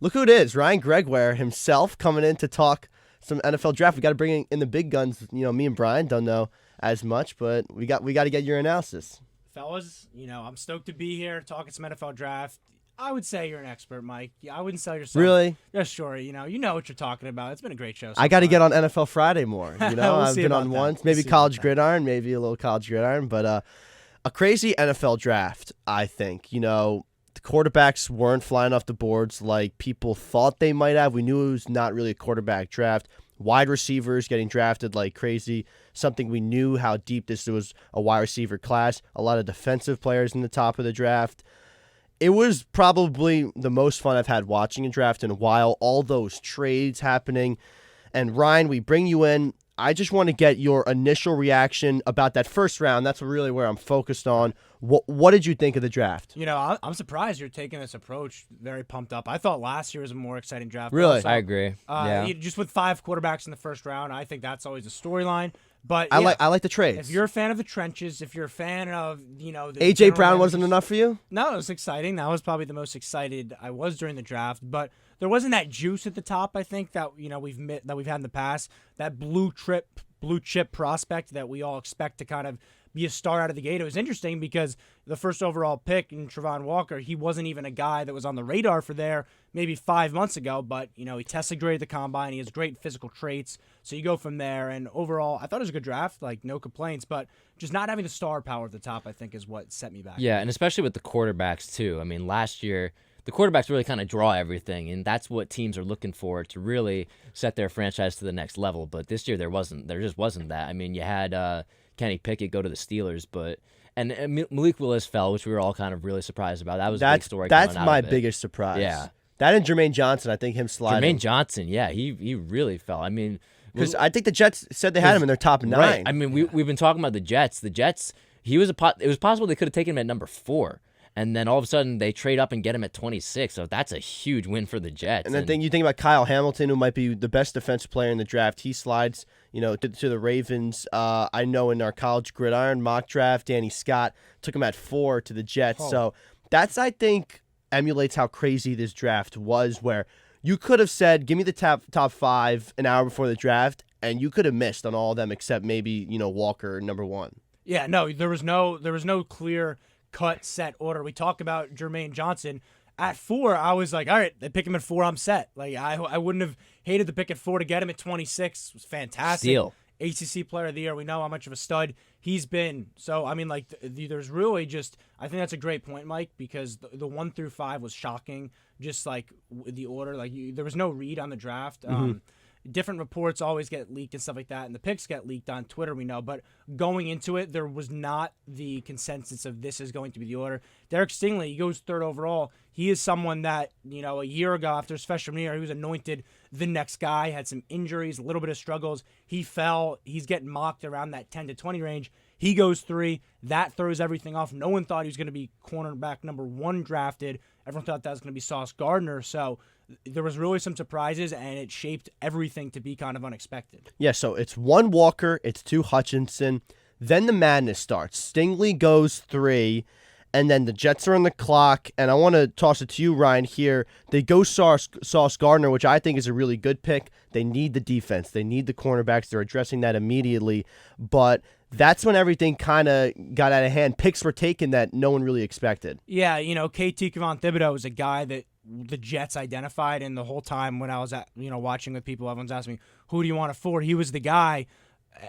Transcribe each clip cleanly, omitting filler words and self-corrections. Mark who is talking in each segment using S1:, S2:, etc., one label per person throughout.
S1: Look who it is, Ryan Gregware himself coming in to talk some NFL draft. We got to bring in the big guns. Me and Brian don't know as much, but we got to get your analysis.
S2: Fellas, I'm stoked to be here talking some NFL draft. I would say you're an expert, Mike. I wouldn't sell yourself.
S1: Really?
S2: Yeah, sure. You know what you're talking about. It's been a great show.
S1: I got to get on NFL Friday more. I've been on
S2: that.
S1: once, maybe college gridiron, maybe a little college gridiron, but a crazy NFL draft, I think. The quarterbacks weren't flying off the boards like people thought they might have. We knew it was not really a quarterback draft. Wide receivers getting drafted like crazy, something we knew how deep this was, a wide receiver class. A lot of defensive players in the top of the draft. It was probably the most fun I've had watching a draft in a while. All those trades happening. And Ryan, we bring you in. I just want to get your initial reaction about that first round. That's really where I'm focused on. What did you think of the draft?
S2: I'm surprised you're taking this approach. Very pumped up. I thought last year was a more exciting draft.
S1: Really?
S2: Also,
S3: I agree.
S2: Just with 5 quarterbacks in the first round, I think that's always a storyline. But
S1: I like the trades.
S2: If you're a fan of the trenches, if you're a fan of the
S1: A.J. Brown wasn't enough for you?
S2: No, it was exciting. That was probably the most excited I was during the draft. But there wasn't that juice at the top. I think that we've had in the past. That blue chip prospect that we all expect to kind of be a star out of the gate. It was interesting because the first overall pick in Travon Walker, he wasn't even a guy that was on the radar for there maybe 5 months ago, but he tested great at the combine. He has great physical traits. So you go from there, and overall, I thought it was a good draft, like no complaints, but just not having the star power at the top, I think, is what set me back.
S3: Yeah, and especially with the quarterbacks too. I mean, last year the quarterbacks really kind of draw everything, and that's what teams are looking for to really set their franchise to the next level. But this year there just wasn't that. I mean, you had Kenny Pickett go to the Steelers, and Malik Willis fell, which we were all kind of really surprised about. That was a big story.
S1: That's my biggest surprise.
S3: Yeah,
S1: that and Jermaine Johnson. I think him sliding.
S3: Jermaine Johnson, yeah, he really fell. I mean,
S1: because I think the Jets said they had him in their top 9.
S3: Right. I mean, we've been talking about the Jets. The Jets, it was possible they could have taken him at number 4. And then all of a sudden they trade up and get him at 26. So that's a huge win for the Jets.
S1: And then you think about Kyle Hamilton, who might be the best defensive player in the draft. He slides, to the Ravens. I know in our college gridiron mock draft, Danny Scott took him at 4 to the Jets. Oh. So that's, I think, emulates how crazy this draft was, where you could have said, give me the top 5 an hour before the draft, and you could have missed on all of them except maybe, Walker, number 1.
S2: Yeah, no, there was no clear cut set order. We talked about Jermaine Johnson at 4. I was like, all right, they pick him at 4, I'm set. Like I wouldn't have hated the pick at 4 to get him at 26. It was fantastic.
S3: Steal.
S2: ACC Player of the Year. We know how much of a stud he's been. So I mean, like there's really just, I think that's a great point, Mike, because the 1 through 5 was shocking. Just like the order, like there was no read on the draft.
S1: Mm-hmm.
S2: Different reports always get leaked and stuff like that, and the picks get leaked on Twitter, we know. But going into it, there was not the consensus of this is going to be the order. Derek Stingley, he goes 3rd overall. He is someone that, a year ago after his freshman year, he was anointed the next guy, had some injuries, a little bit of struggles. He fell. He's getting mocked around that 10 to 20 range. He goes 3. That throws everything off. No one thought he was going to be cornerback number 1 drafted. Everyone thought that was going to be Sauce Gardner. So there was really some surprises, and it shaped everything to be kind of unexpected.
S1: Yeah, so it's 1 Walker, it's 2 Hutchinson. Then the madness starts. Stingley goes 3, and then the Jets are on the clock. And I want to toss it to you, Ryan, here. They go Sauce Gardner, which I think is a really good pick. They need the defense. They need the cornerbacks. They're addressing that immediately. But that's when everything kind of got out of hand. Picks were taken that no one really expected.
S2: Yeah, Kayvon Thibodeau was a guy that the Jets identified, and the whole time when I was watching with people, everyone's asking me, who do you want at 4? He was the guy.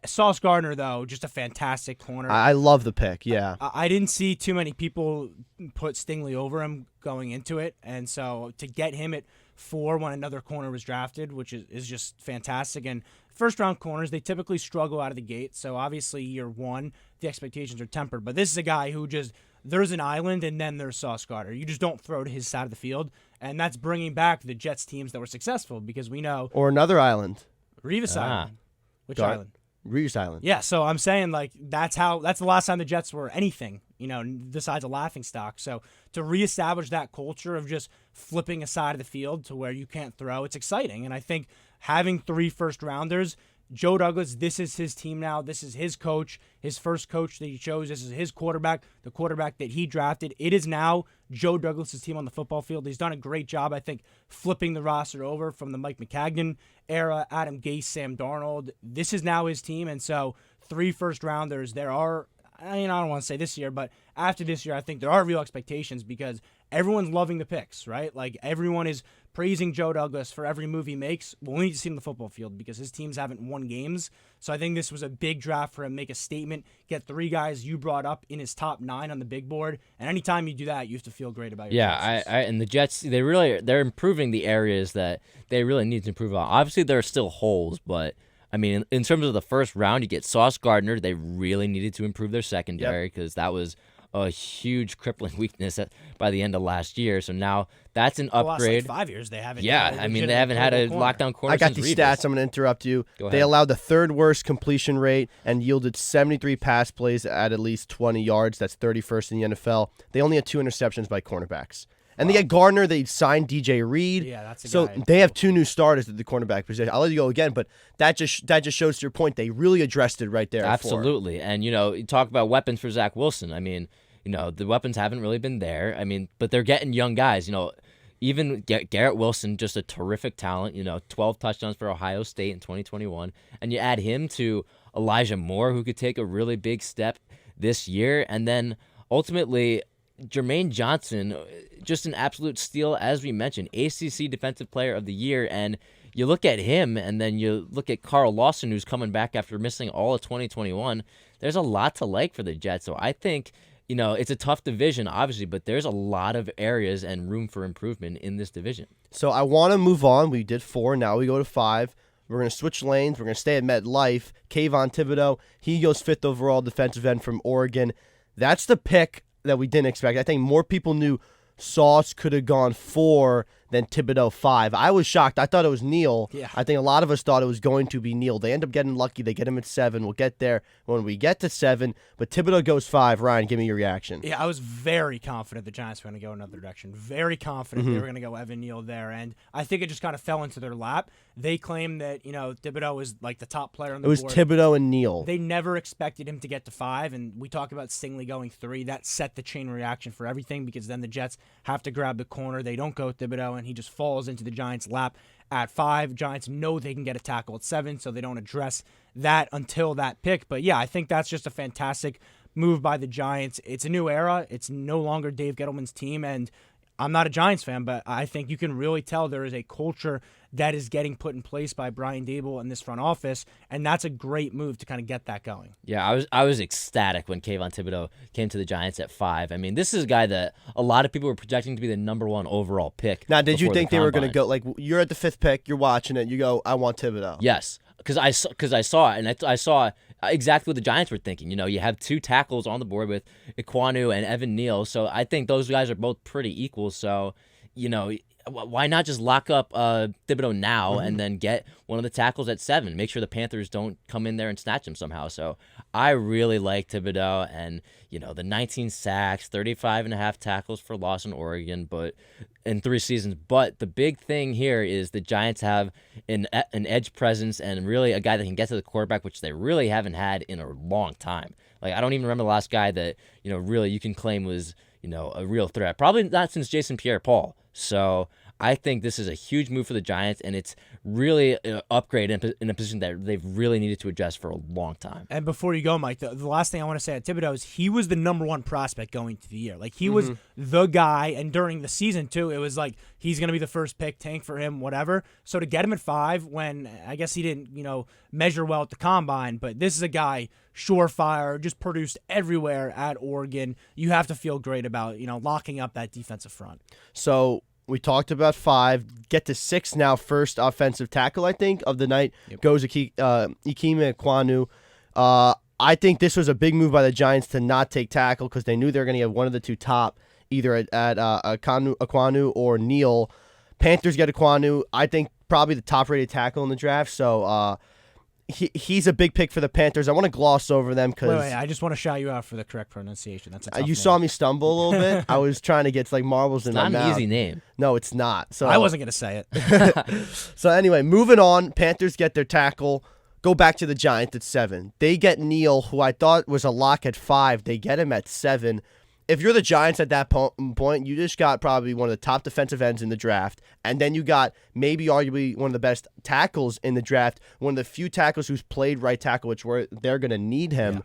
S2: Sauce Gardner, though, just a fantastic corner.
S1: I love the pick, yeah.
S2: I didn't see too many people put Stingley over him going into it, and so to get him at 4 when another corner was drafted, which is just fantastic. And first-round corners, they typically struggle out of the gate, so obviously year 1, the expectations are tempered. But this is a guy who just, there's an island, and then there's Sauce Gardner. You just don't throw to his side of the field, and that's bringing back the Jets teams that were successful, because we know...
S1: Or another island.
S2: Revis Island. Which island?
S1: Revis Island.
S2: Yeah, so I'm saying, like, that's the last time the Jets were anything, besides a laughingstock. So to reestablish that culture of just flipping a side of the field to where you can't throw, it's exciting. And I think having 3 first-rounders Joe Douglas, this is his team now. This is his coach, his first coach that he chose. This is his quarterback, the quarterback that he drafted. It is now Joe Douglas' team on the football field. He's done a great job, I think, flipping the roster over from the Mike McCagnon era, Adam Gase, Sam Darnold. This is now his team, and so 3 first-rounders. There are, I don't want to say this year, but after this year, I think there are real expectations because everyone's loving the picks, right? Like, everyone is praising Joe Douglas for every move he makes. Well, we need to see him on the football field because his teams haven't won games. So I think this was a big draft for him, make a statement, get 3 guys you brought up in his top 9 on the big board. And anytime you do that, you have to feel great about your chances.
S3: And the Jets, they're improving the areas that they really need to improve on. Obviously, there are still holes, but I mean, in terms of the first round, you get Sauce Gardner. They really needed to improve their secondary because that was a huge crippling weakness by the end of last year. So now that's an upgrade.
S2: The last 5 years they haven't.
S3: Yeah, I mean, they haven't had a lockdown corner.
S1: I got
S3: since
S1: these
S3: Revis.
S1: stats. I'm going to interrupt you.
S3: Go ahead.
S1: They allowed the 3rd worst completion rate and yielded 73 pass plays at least 20 yards. That's 31st in the NFL. They only had 2 interceptions by cornerbacks. And they get Gardner. They signed DJ Reed.
S2: Yeah, that's a
S1: so
S2: guy.
S1: they have 2 new starters at the cornerback position. I'll let you go again, but that just shows to your point. They really addressed it right there.
S3: Absolutely. And, you talk about weapons for Zach Wilson. I mean, the weapons haven't really been there. I mean, but they're getting young guys. Even Garrett Wilson, just a terrific talent. 12 touchdowns for Ohio State in 2021. And you add him to Elijah Moore, who could take a really big step this year. And then ultimately, Jermaine Johnson, just an absolute steal, as we mentioned, ACC Defensive Player of the Year. And you look at him, and then you look at Carl Lawson, who's coming back after missing all of 2021. There's a lot to like for the Jets. So I think, it's a tough division, obviously, but there's a lot of areas and room for improvement in this division.
S1: So I want to move on. We did 4. Now we go to 5. We're going to switch lanes. We're going to stay at MetLife. Kayvon Thibodeau, he goes 5th overall defensive end from Oregon. That's the pick that we didn't expect. I think more people knew Sauce could have gone 4 than Thibodeau 5. I was shocked. I thought it was Neal.
S2: Yeah.
S1: I think a lot of us thought it was going to be Neal. They end up getting lucky. They get him at 7. We'll get there when we get to 7. But Thibodeau goes 5. Ryan, give me your reaction.
S2: Yeah, I was very confident the Giants were going to go another direction. Very confident they were going to go Evan Neal there. And I think it just kind of fell into their lap. They claim that, Thibodeau is like the top player on the board.
S1: It was Thibodeau and Neal.
S2: They never expected him to get to 5, and we talk about Stingley going 3. That set the chain reaction for everything because then the Jets have to grab the corner. They don't go Thibodeau, and he just falls into the Giants' lap at 5. Giants know they can get a tackle at 7, so they don't address that until that pick. But, yeah, I think that's just a fantastic move by the Giants. It's a new era. It's no longer Dave Gettleman's team, and I'm not a Giants fan, but I think you can really tell there is a culture that is getting put in place by Brian Daboll in this front office, and that's a great move to kind of get that going.
S3: Yeah, I was ecstatic when Kayvon Thibodeau came to the Giants at 5. I mean, this is a guy that a lot of people were projecting to be the number 1 overall pick.
S1: Now, did you
S3: before
S1: think
S3: the
S1: they were going to
S3: Combine.
S1: go, like, you're at the 5th pick, you're watching it, you go, I want Thibodeau.
S3: Yes, because I saw it, and I saw exactly what the Giants were thinking. You have 2 tackles on the board with Iquanu and Evan Neal, so I think those guys are both pretty equal. So, why not just lock up Thibodeau now and then get one of the tackles at 7? Make sure the Panthers don't come in there and snatch him somehow. So I really like Thibodeau, and the 19 sacks, 35.5 tackles for loss in Oregon, but in 3 seasons. But the big thing here is the Giants have an edge presence and really a guy that can get to the quarterback, which they really haven't had in a long time. Like, I don't even remember the last guy that really you can claim was a real threat. Probably not since Jason Pierre-Paul. So I think this is a huge move for the Giants, and it's really an upgrade in a position that they've really needed to adjust for a long time.
S2: And before you go, Mike, the last thing I want to say at Thibodeau is he was the number 1 prospect going to the year. Like, he was the guy, and during the season, too, it was like he's going to be the first pick, tank for him, whatever. So to get him at 5 when I guess he didn't, measure well at the Combine, but this is a guy, surefire, just produced everywhere at Oregon. You have to feel great about, locking up that defensive front.
S1: So we talked about 5. Get to 6 now. First offensive tackle, I think, of the night goes Ikeme Iquanu. I think this was a big move by the Giants to not take tackle because they knew they were going to get one of the 2 top, either at Iquanu or Neal. Panthers get Iquanu. I think probably the top-rated tackle in the draft. So he's a big pick for the Panthers. I want to gloss over them because
S2: Wait, I just want to shout you out for the correct pronunciation. That's a tough
S1: you
S2: name.
S1: saw me stumble a little bit. I was trying to get like marbles in my
S3: Not
S1: mouth.
S3: an easy name.
S1: No, it's not. So
S2: I wasn't going to say it.
S1: So anyway, moving on. Panthers get their tackle. go back to the Giants at 7. They get Neal, who I thought was a lock at 5. They get him at 7. If you're the Giants at that point, you just got probably one of the top defensive ends in the draft, and then you got maybe arguably one of the best tackles in the draft, one of the few tackles who's played right tackle, which they're going to need him. Yeah.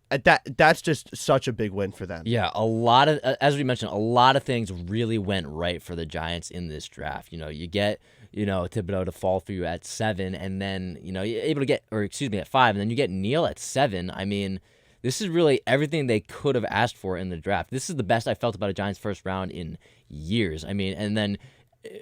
S1: That's just such a big win for them.
S3: Yeah, a lot of, as we mentioned, a lot of things really went right for the Giants in this draft. You get, Thibodeau to fall for you at 7, and then, you're able to get, at 5, and then you get Neal at 7. I mean, this is really everything they could have asked for in the draft. This is the best I felt about a Giants first round in years. I mean, and then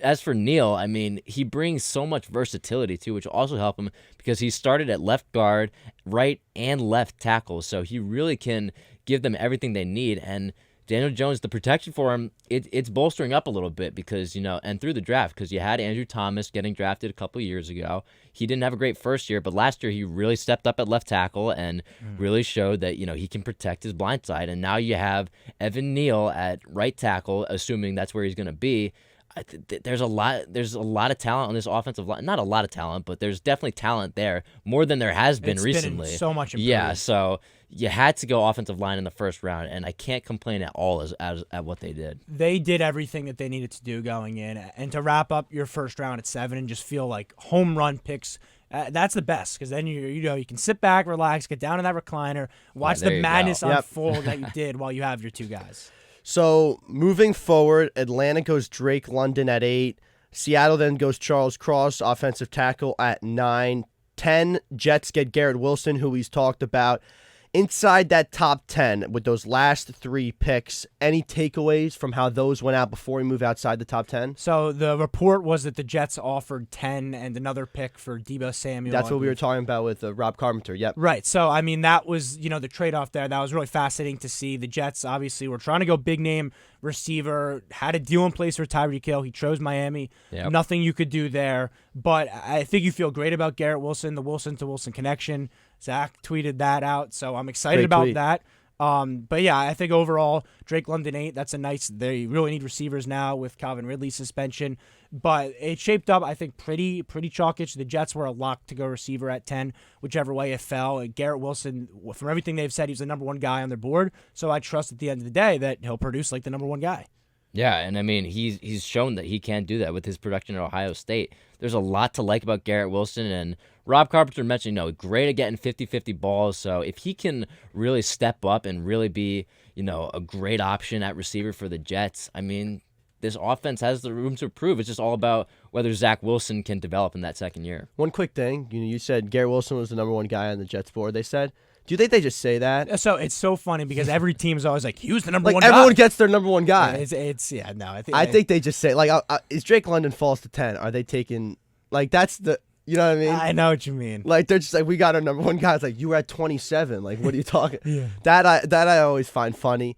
S3: as for Neal, I mean, he brings so much versatility too, which will also help him because he started at left guard, right and left tackle. So he really can give them everything they need. And Daniel Jones, the protection for him, it's bolstering up a little bit because, and through the draft, because you had Andrew Thomas getting drafted a couple of years ago. He didn't have a great first year, but last year he really stepped up at left tackle and really showed that, he can protect his blind side. And now you have Evan Neal at right tackle, assuming that's where he's going to be. There's a lot of talent on this offensive line. Not a lot of talent, but there's definitely talent there, more than there has been recently.
S2: So much improved.
S3: Yeah, so you had to go offensive line in the first round, and I can't complain at all at what they did.
S2: They did everything that they needed to do going in, and to wrap up your first round at 7 and just feel like home run picks. That's the best because then you can sit back, relax, get down in that recliner, watch the madness unfold that you did while you have your 2 guys.
S1: So moving forward, Atlanta goes Drake London at 8. Seattle then goes Charles Cross, offensive tackle, at 9. 10, Jets get Garrett Wilson, who we've talked about. Inside that top 10 with those last 3 picks, any takeaways from how those went out before we move outside the top 10?
S2: So the report was that the Jets offered 10 and another pick for Deebo Samuel.
S1: That's what we were talking about with Rob Carpenter. Yep.
S2: Right. So, I mean, that was, the trade-off there. That was really fascinating to see. The Jets obviously were trying to go big-name receiver, had a deal in place for Tyreek Hill. He chose Miami. Yep. Nothing you could do there. But I think you feel great about Garrett Wilson, the Wilson-to-Wilson connection. Zach tweeted that out, so I'm excited about that. But yeah, I think overall, Drake London 8, that's they really need receivers now with Calvin Ridley's suspension. But it shaped up, I think, pretty chalkish. The Jets were a lock to go receiver at 10, whichever way it fell. And Garrett Wilson, from everything they've said, he's the number 1 guy on their board. So I trust at the end of the day that he'll produce like the number 1 guy.
S3: Yeah, and I mean, he's shown that he can do that with his production at Ohio State. There's a lot to like about Garrett Wilson, and Rob Carpenter mentioned, great at getting 50-50 balls. So if he can really step up and really be, a great option at receiver for the Jets, I mean, this offense has the room to improve. It's just all about whether Zach Wilson can develop in that second year.
S1: One quick thing, you said Garrett Wilson was the number 1 guy on the Jets board. They said, do you think they just say that?
S2: So it's so funny because every team's always like, he was the number 1 guy.
S1: Everyone gets their number 1 guy.
S2: I
S1: think they just say, is Drake London falls to 10? Are they taking, that's the, you know what I mean?
S2: I know what you mean.
S1: They're just like, we got our number 1 guy. It's like, you were at 27. What are you talking?
S2: Yeah.
S1: That I always find funny.